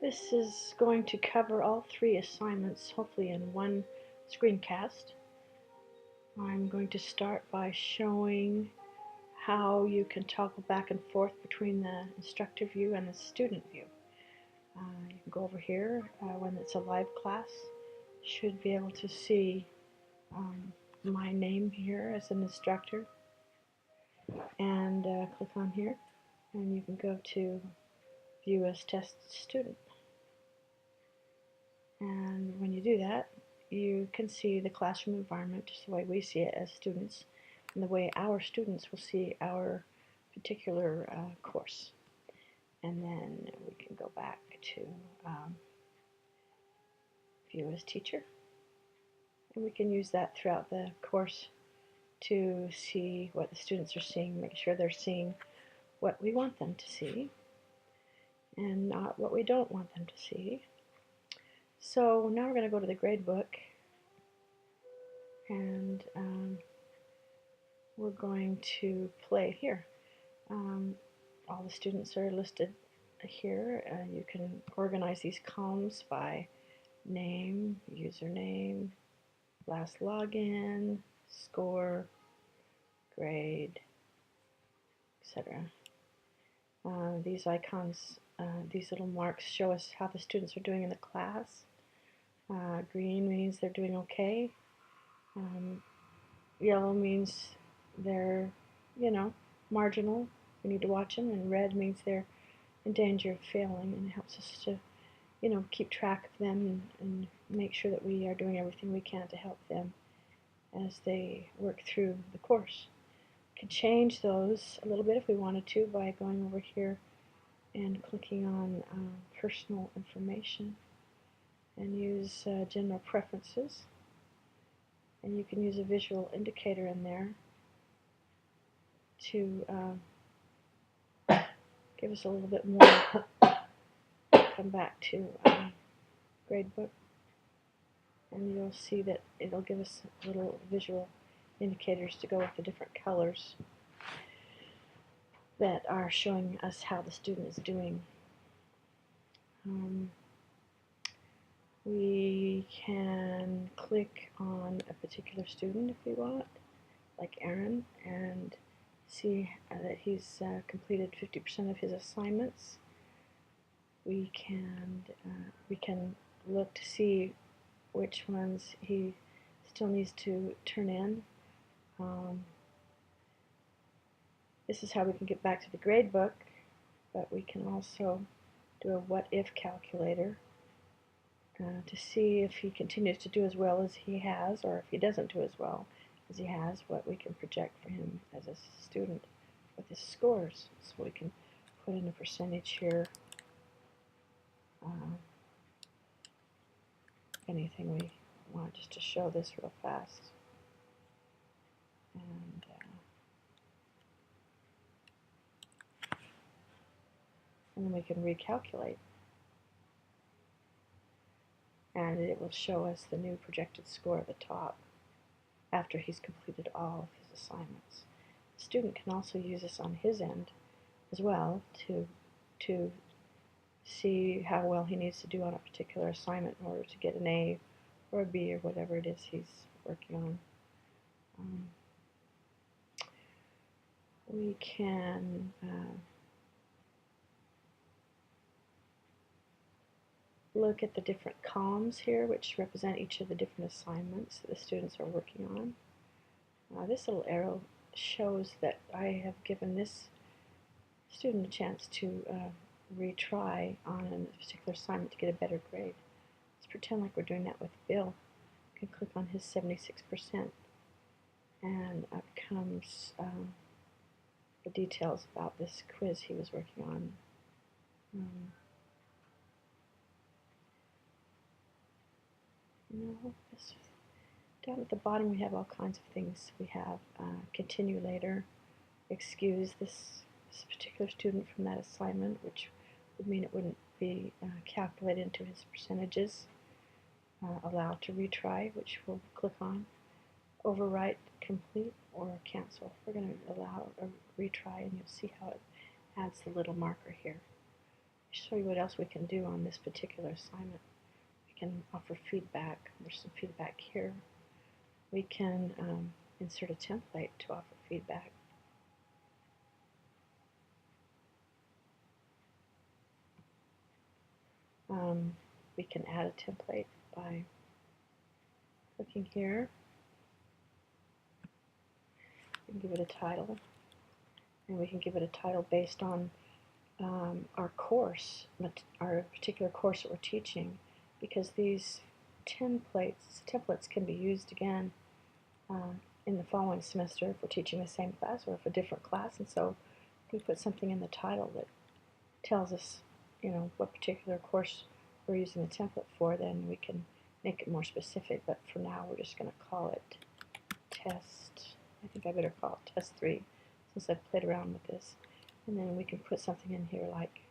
This is going to cover all three assignments, hopefully in one screencast. I'm going to start by showing how you can toggle back and forth between the instructor view and the student view. You can go over here when it's a live class. Should be able to see my name here as an instructor, and click on here, and you can go to View as Test Student. And when you do that, you can see the classroom environment just the way we see it as students, and the way our students will see our particular course. And then we can go back to View as Teacher, and we can use that throughout the course to see what the students are seeing, make sure they're seeing what we want them to see and not what we don't want them to see. So now we're going to go to the gradebook, and we're going to play here. All the students are listed here. You can organize these columns by name, username, last login, score, grade, etc. These icons, these little marks show us how the students are doing in the class. Green means they're doing okay. Yellow means they're, marginal. We need to watch them. And red means they're in danger of failing, and it helps us to, keep track of them and make sure that we are doing everything we can to help them as they work through the course. We can change those a little bit if we wanted to by going over here and clicking on personal information, and use general preferences, and you can use a visual indicator in there to give us a little bit more. Come back to Gradebook, and you'll see that it'll give us little visual indicators to go with the different colors that are showing us how the student is doing. We can click on a particular student if we want, like Aaron, and see that he's completed 50% of his assignments. We can look to see which ones he still needs to turn in. This is how we can get back to the gradebook, but we can also do a what-if calculator to see if he continues to do as well as he has, or if he doesn't do as well as he has, what we can project for him as a student with his scores. So we can put in a percentage here, anything we want, just to show this real fast. And then we can recalculate, and it will show us the new projected score at the top after he's completed all of his assignments. The student can also use this on his end as well to see how well he needs to do on a particular assignment in order to get an A or a B or whatever it is he's working on. We can look at the different columns here, which represent each of the different assignments that the students are working on. This little arrow shows that I have given this student a chance to retry on a particular assignment to get a better grade. Let's pretend like we're doing that with Bill. We can click on his 76%, and up comes the details about this quiz he was working on. Down at the bottom we have all kinds of things. We have continue later, excuse this particular student from that assignment, which would mean it wouldn't be calculated into his percentages. Allow to retry, which we'll click on. Overwrite, complete, or cancel. We're going to allow a retry, and you'll see how it adds the little marker here. show you what else we can do on this particular assignment. We can offer feedback. There's some feedback here. We can insert a template to offer feedback. We can add a template by clicking here. We can give it a title, and we can give it a title based on our course, our particular course that we're teaching, because these templates can be used again in the following semester if we're teaching the same class or if a different class, and so we put something in the title that tells us, what particular course we're using the template for, then we can make it more specific, but for now we're just going to call it test. I think I better call it test 3 since I've played around with this. And then we can put something in here like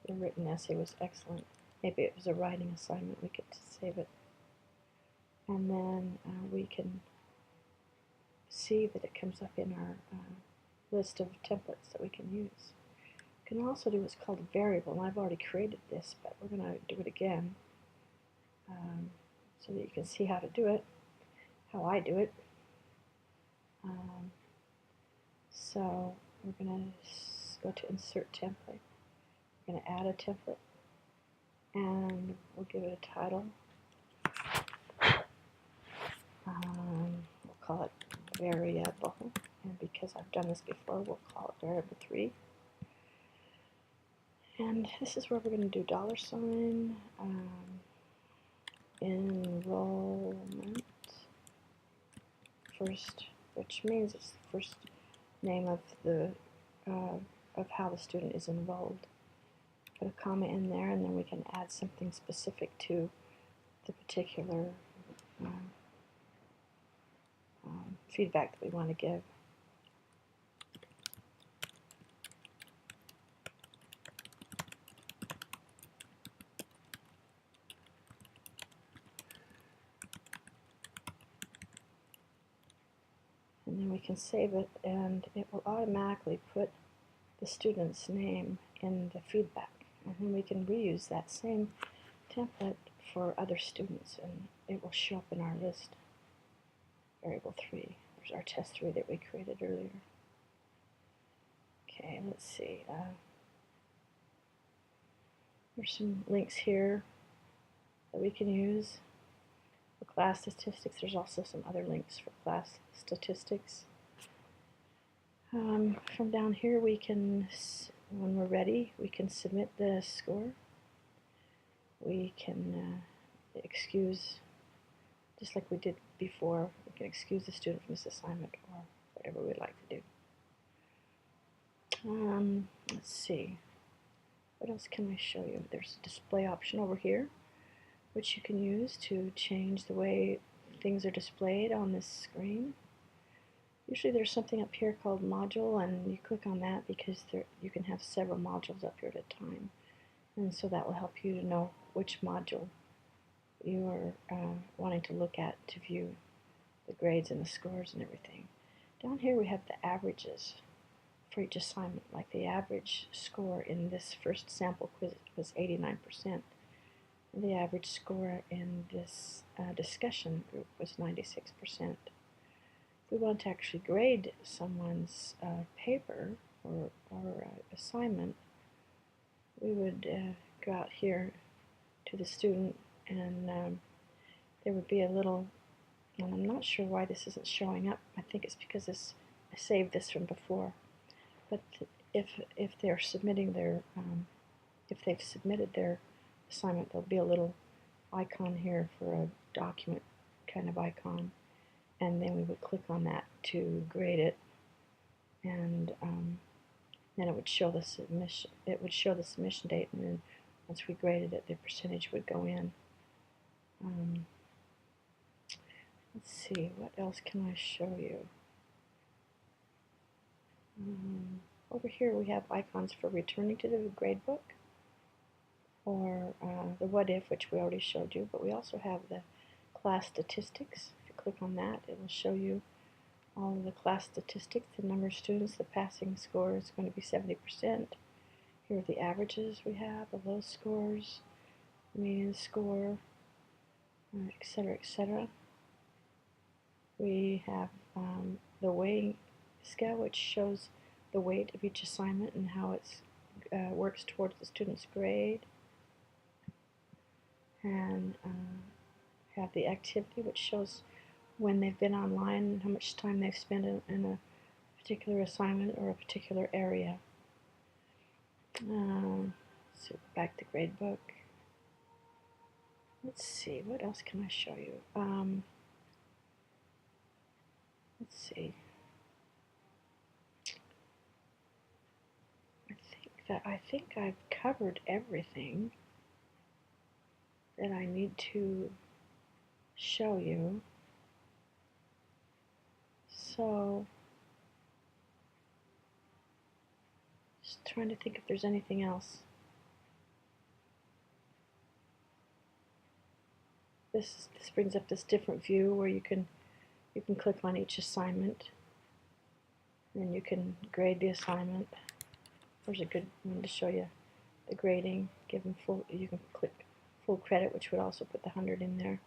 the written essay was excellent. Maybe it was a writing assignment. We get to save it. And then we can see that it comes up in our list of templates that we can use. We can also do what's called a variable, and I've already created this, but we're going to do it again so that you can see how to do it, how I do it. So we're going to go to Insert Template. We're going to add a template, and we'll give it a title. We'll call it Variable, and because I've done this before, we'll call it Variable 3. And this is where we're going to do $, enrollment first, which means it's the first name of the of how the student is enrolled. Put a comma in there, and then we can add something specific to the particular feedback that we want to give. And then we can save it, and it will automatically put the student's name in the feedback. And then we can reuse that same template for other students, and it will show up in our list. Variable 3. There's our test 3 that we created earlier. Okay, let's see. There's some links here that we can use. For class statistics, there's also some other links for class statistics. From down here, we can, when we're ready, we can submit the score. We can excuse, just like we did before, we can excuse the student from this assignment or whatever we'd like to do. Let's see. What else can I show you? There's a display option over here, which you can use to change the way things are displayed on this screen. Usually there's something up here called module, and you click on that because you can have several modules up here at a time. And so that will help you to know which module you are wanting to look at to view the grades and the scores and everything. Down here we have the averages for each assignment. Like the average score in this first sample quiz was 89%. And the average score in this discussion group was 96%. If we want to actually grade someone's paper or assignment, we would go out here to the student, and there would be a little, and I'm not sure why this isn't showing up. I think it's because I saved this from before. But if they're submitting their, if they've submitted their assignment, there'll be a little icon here for a document kind of icon, and then we would click on that to grade it, and then it would show the submission. It would show the submission date, and then once we graded it, the percentage would go in. Let's see, what else can I show you? Over here we have icons for returning to the gradebook, or the what if, which we already showed you, but we also have the class statistics. If you click on that, it will show you all of the class statistics, the number of students, the passing score is going to be 70%. Here are the averages we have, the low scores, median score, etc., etc. We have the weighting scale, which shows the weight of each assignment and how it works towards the student's grade. And have the activity, which shows when they've been online and how much time they've spent in a particular assignment or a particular area. So back to Gradebook. Let's see, what else can I show you? Let's see. I think I've covered everything that I need to show you. So, just trying to think if there's anything else. This brings up this different view where you can click on each assignment and you can grade the assignment. There's a good one to show you the grading. Give them full. You can click full credit, which would also put the 100 in there.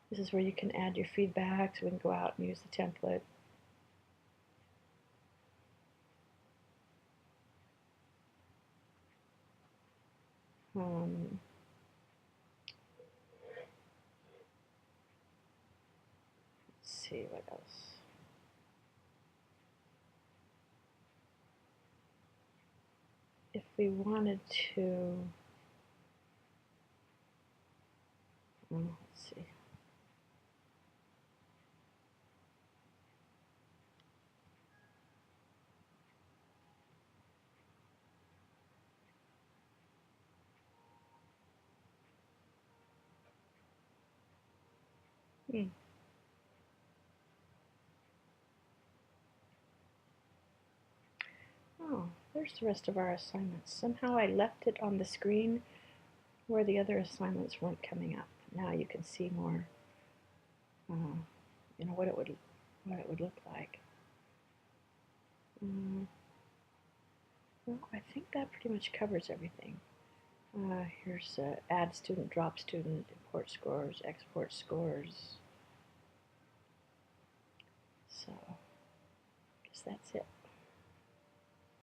This is where you can add your feedback, so we can go out and use the template. Let's see what else. If we wanted to, let's see. Oh, there's the rest of our assignments. Somehow I left it on the screen where the other assignments weren't coming up. Now you can see more, you know, what it would look like. Well, I think that pretty much covers everything. Here's add student, drop student, import scores, export scores. So, I guess that's it.